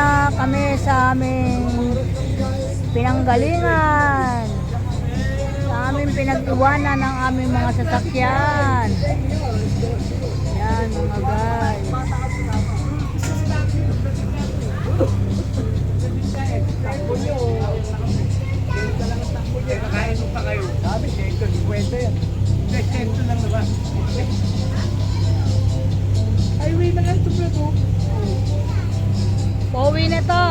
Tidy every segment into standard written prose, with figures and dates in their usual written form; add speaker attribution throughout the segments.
Speaker 1: na kami sa aming pinanggalingan. Sa aming pinag-iwanan ng aming mga sasakyan. Yan mga guys.
Speaker 2: Kakain mo pa kayo. Sabi, 150 yan. 100 lang naman. Highway na nga ito, bro.
Speaker 1: Pauwi na to.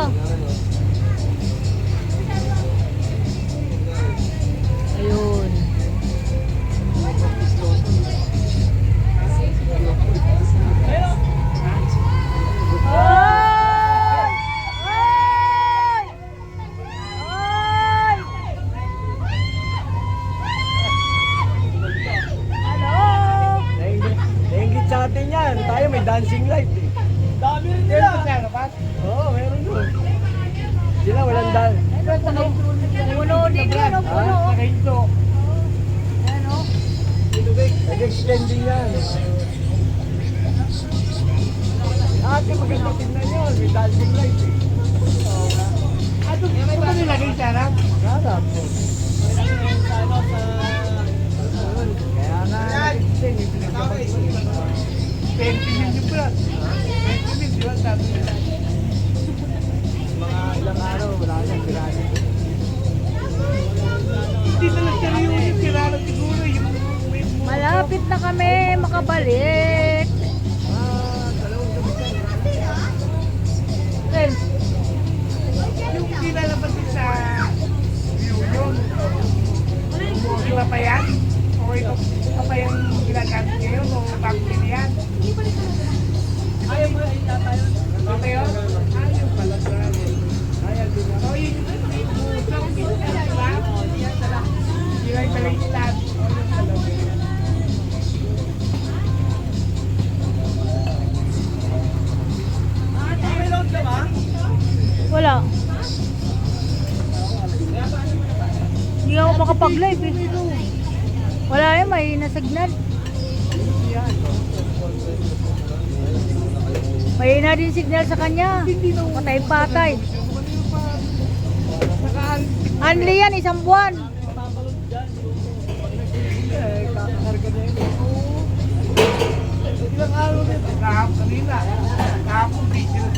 Speaker 1: Ayun. Oy! Oy! Oy! Hello!
Speaker 2: Nainggit sa atin yan. Tayo may dancing light eh. Dami rin nila. Oo, meron doon. Sila walang dance.
Speaker 1: Puno din yan, oh, puno.
Speaker 2: Nakahinto.
Speaker 1: Yan, oh.
Speaker 2: Nag-extending yan. Ate, maganda tingnan yun. May dancing light eh. Ito ba nilagay sa harap? Harap po. Kaya nga, nag-extend yung pinagkapag-extend. 20 million yung brad. 20 million, sabi nila. Mga ilang araw, wala na, sirado. Hindi na lang siya yung sirado siguro.
Speaker 1: Malapit na kami makabalik.
Speaker 2: Dalawang gabi ka.
Speaker 1: Well,
Speaker 2: Yung nilalabas din sa view yun. Iba pa yan? O ito pa pa yung ginagamit ngayon o bago din yan? Ayaw mo yung tatayo. Ito yun? Ayaw pala sa akin. Ayaw din na. O yung usap, diba? Hindi lang pala yung stand. O yung talaga. May load ka ba?
Speaker 1: wala. Hindi ako makapag-live eh. Wala yan, may nasignal. May na din signal sa kanya. Patay-patay. Anli yan, isang buwan.
Speaker 2: Kakakarga na yun. Ilang araw na ito? Kahapon kanina. Kahapon, video na.